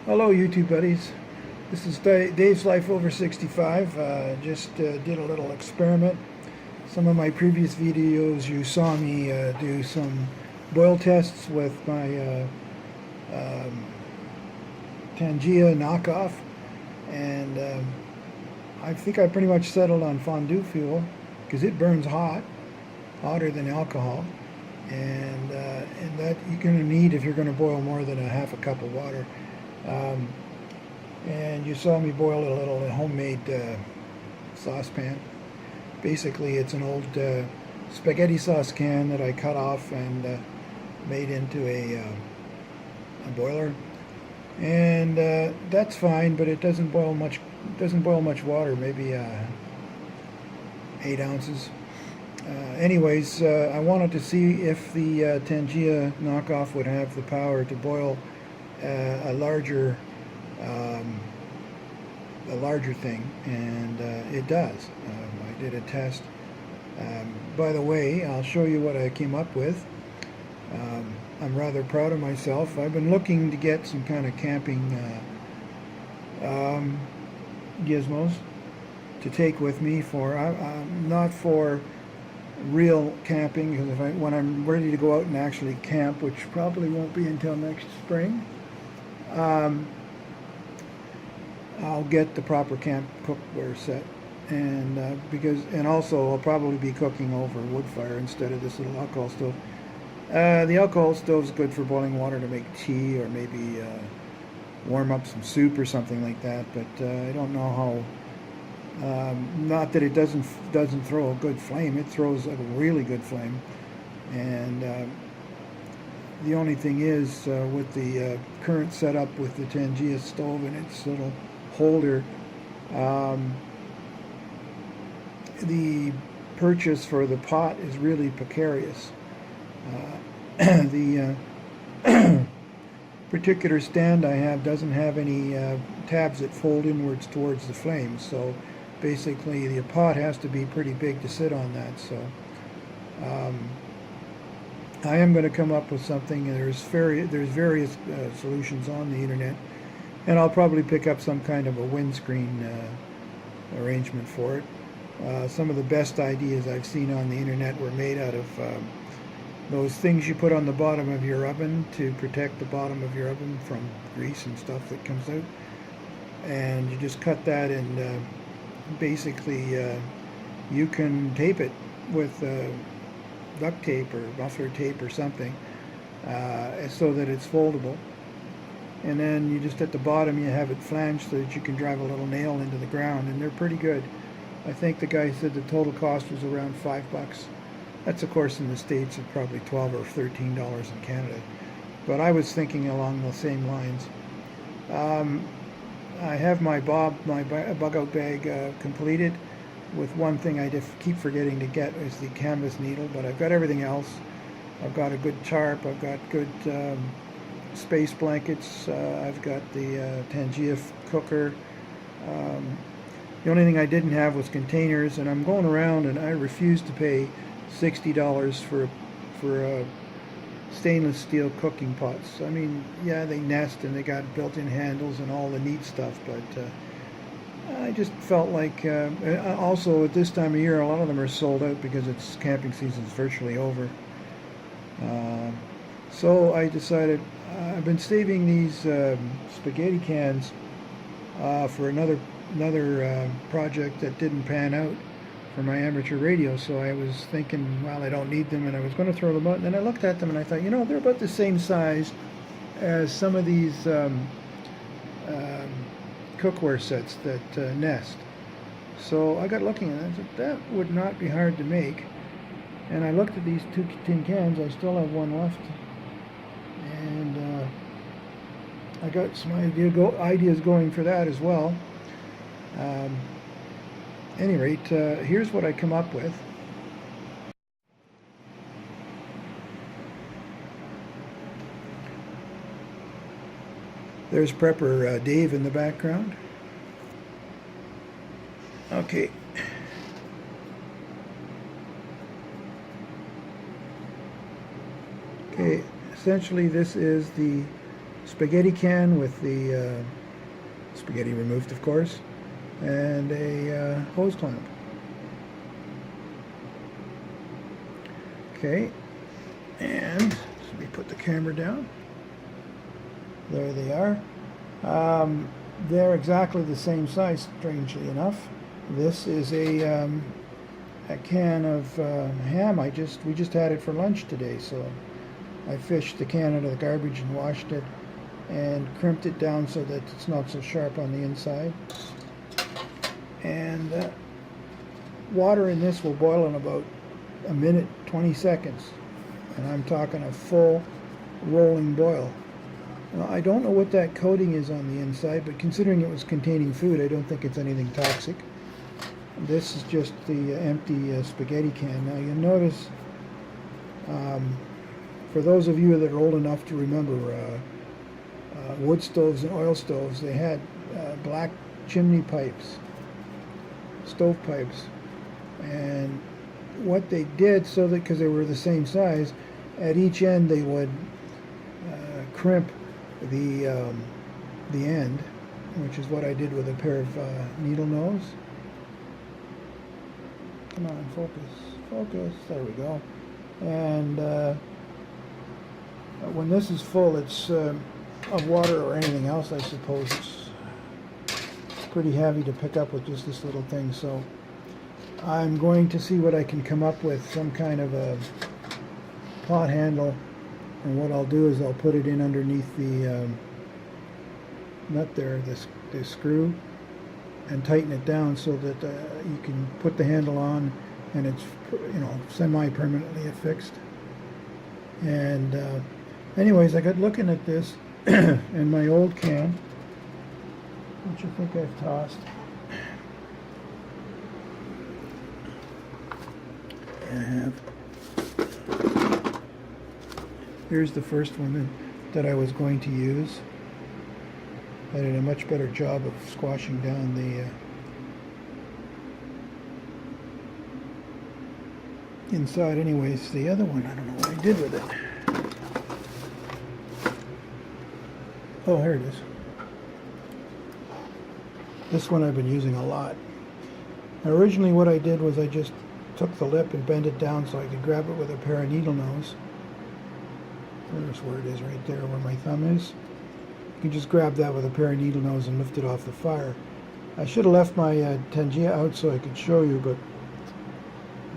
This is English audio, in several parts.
Hello YouTube buddies, this is Dave's Life Over 65. Just did a little experiment. Some of my previous videos you saw me do some boil tests with my Tangia knockoff, and I think I pretty much settled on fondue fuel because it burns hotter than alcohol, and that you're going to need if you're going to boil more than a half a cup of water. Um, and you saw me boil a little homemade saucepan. Basically, it's an old spaghetti sauce can that I cut off and made into a boiler, and that's fine. But it doesn't boil much. Doesn't boil much water. Maybe 8 ounces. Anyways, I wanted to see if the Tangia knockoff would have the power to boil a larger thing, and it does. I did a test. By the way, I'll show you what I came up with. I'm rather proud of myself. I've been looking to get some kind of camping gizmos to take with me for not for real camping, because when I'm ready to go out and actually camp, which probably won't be until next spring, I'll get the proper camp cookware set, and also I'll probably be cooking over a wood fire instead of this little alcohol stove. The alcohol stove is good for boiling water to make tea, or maybe warm up some soup or something like that. But I don't know how. Not that it doesn't throw a good flame. It throws a really good flame, and the only thing is with the current setup with the Tangia stove and its little holder, the purchase for the pot is really precarious. The particular stand I have doesn't have any tabs that fold inwards towards the flame, so basically the pot has to be pretty big to sit on that. So I am going to come up with something. There's various solutions on the internet, and I'll probably pick up some kind of a windscreen arrangement for it. Some of the best ideas I've seen on the internet were made out of those things you put on the bottom of your oven to protect the bottom of your oven from grease and stuff that comes out. And you just cut that, and basically you can tape it with duct tape or muffler tape or something, so that it's foldable. And then you just, at the bottom, you have it flanged so that you can drive a little nail into the ground, and they're pretty good. I think the guy said the total cost was around $5. That's, of course, in the States, it's probably $12 or $13 in Canada. But I was thinking along the same lines. I have my bug-out bag completed, with one thing I just keep forgetting to get is the canvas needle, but I've got everything else. I've got a good tarp, I've got good space blankets, I've got the Tangia cooker. The only thing I didn't have was containers, and I'm going around and I refuse to pay $60 for stainless steel cooking pots. I mean, yeah, they nest and they got built-in handles and all the neat stuff, but I just felt like, also at this time of year, a lot of them are sold out because it's camping season's virtually over. So I decided, I've been saving these spaghetti cans for another project that didn't pan out for my amateur radio. So I was thinking, well, I don't need them, and I was going to throw them out. And then I looked at them and I thought, you know, they're about the same size as some of these cookware sets that nest. So I got looking at it and I said, that would not be hard to make. And I looked at these 2 tin cans. I still have one left, and I got some ideas going for that as well. Any rate, here's what I come up with. There's Prepper Dave in the background. Okay. Okay, essentially this is the spaghetti can with the spaghetti removed, of course, and a hose clamp. Okay, and let me put the camera down. There they are. They're exactly the same size, strangely enough. This is a can of ham. We just had it for lunch today, so I fished the can out of the garbage and washed it and crimped it down so that it's not so sharp on the inside. And water in this will boil in about a minute, 20 seconds, and I'm talking a full rolling boil. Now, I don't know what that coating is on the inside, but considering it was containing food, I don't think it's anything toxic. This is just the empty spaghetti can. Now you'll notice, for those of you that are old enough to remember wood stoves and oil stoves, they had black chimney pipes, stove pipes, and what they did, so that because they were the same size, at each end they would crimp the end, which is what I did with a pair of needle nose. Come on, focus. There we go. And when this is full, it's of water or anything else, I suppose. It's pretty heavy to pick up with just this little thing. So I'm going to see what I can come up with, some kind of a pot handle, and what I'll do is I'll put it in underneath the nut there, the screw, and tighten it down so that you can put the handle on and it's, you know, semi-permanently affixed. And anyways, I got looking at this and my old can, which I think I've tossed. I have. Here's the first one that I was going to use. I did a much better job of squashing down the inside. Anyways, the other one, I don't know what I did with it. Oh, here it is. This one I've been using a lot. Now, originally what I did was I just took the lip and bent it down so I could grab it with a pair of needle nose. There's where it is, right there where my thumb is. You can just grab that with a pair of needle nose and lift it off the fire. I should have left my Tangia out so I could show you, but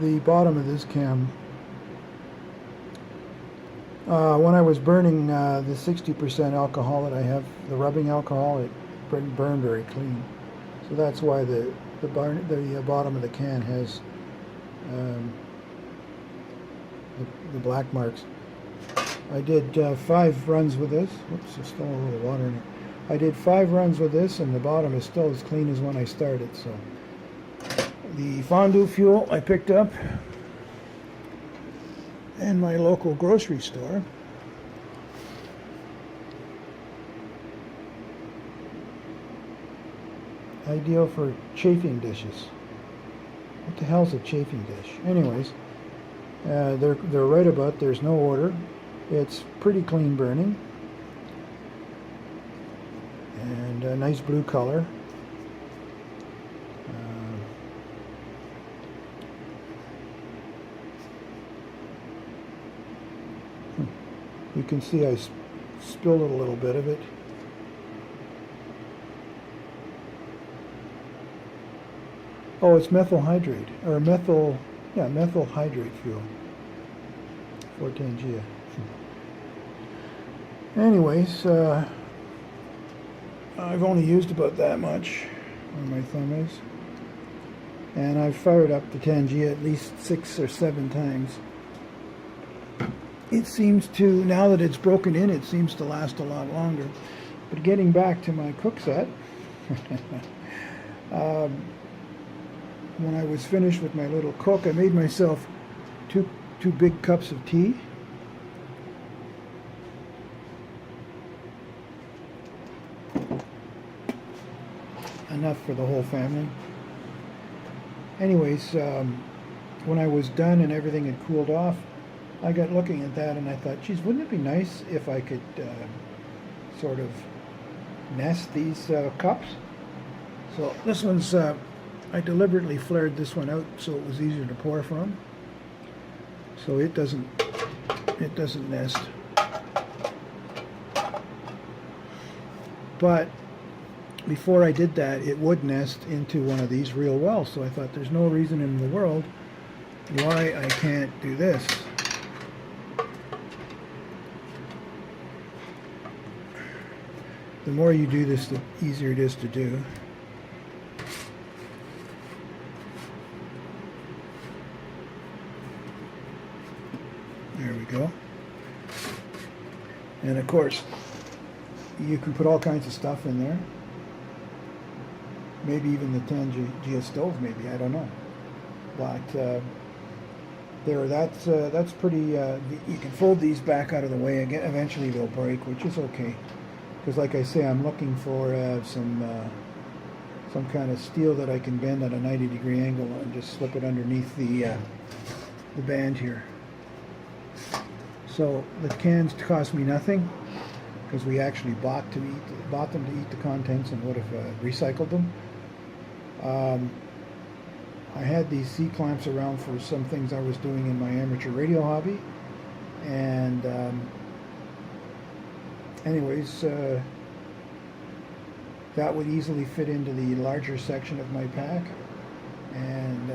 the bottom of this cam, when I was burning the 60% alcohol that I have, the rubbing alcohol, it burned very clean. So that's why the bottom of the can has the black marks. I did 5 runs with this. Whoops, there's still a little water in it. I did 5 runs with this, and the bottom is still as clean as when I started. So the fondue fuel I picked up in my local grocery store. Ideal for chafing dishes. What the hell's a chafing dish? Anyways, they're right about. There's no odor. It's pretty clean burning and a nice blue color. You can see I spilled a little bit of it. Oh, it's methyl hydrate, or methyl hydrate fuel for Tangia. Anyways, I've only used about that much, where my thumb is, and I've fired up the Tangia at least 6 or 7 times. It seems to, now that it's broken in, it seems to last a lot longer. But getting back to my cook set, when I was finished with my little cook, I made myself two big cups of tea. Enough for the whole family. Anyways, when I was done and everything had cooled off, I got looking at that and I thought, geez, wouldn't it be nice if I could sort of nest these cups. So this one's, I deliberately flared this one out so it was easier to pour from. So it doesn't nest. But before I did that, it would nest into one of these real well. So I thought there's no reason in the world why I can't do this. The more you do this, the easier it is to do. There we go. And of course, you can put all kinds of stuff in there. Maybe even the Tangia stove, maybe, I don't know. But that's pretty, you can fold these back out of the way. Again, eventually they'll break, which is okay. Because like I say, I'm looking for some kind of steel that I can bend at a 90-degree angle and just slip it underneath the band here. So the cans cost me nothing, because we actually bought them to eat the contents and would have recycled them. I had these C-clamps around for some things I was doing in my amateur radio hobby, and anyways, that would easily fit into the larger section of my pack, and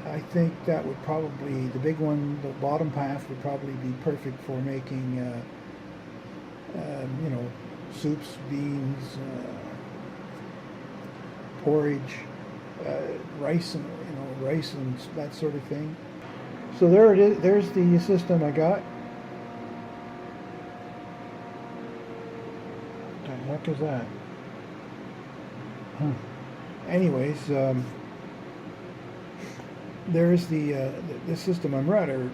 I think that would probably, the big one, the bottom half would probably be perfect for making you know, soups, beans, porridge, rice, and rice and that sort of thing. So there it is. There's the system I got. What the heck is that? Anyways, there's the system. I'm rather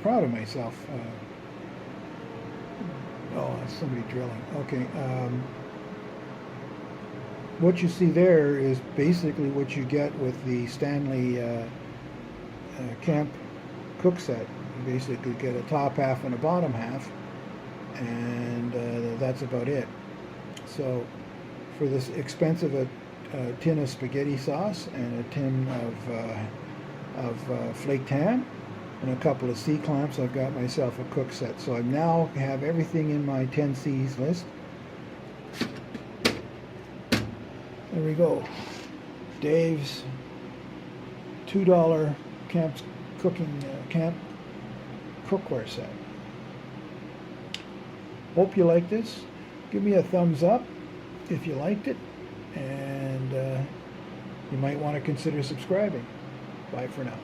proud of myself. Oh, that's somebody drilling. Okay. What you see there is basically what you get with the Stanley camp cook set. You basically get a top half and a bottom half, and that's about it. So for this expensive a tin of spaghetti sauce and a tin of flaked ham and a couple of C-clamps, I've got myself a cook set. So I now have everything in my 10 C's list. There we go. Dave's $2 camp cookware set. Hope you like this. Give me a thumbs up if you liked it, and you might want to consider subscribing. Bye for now.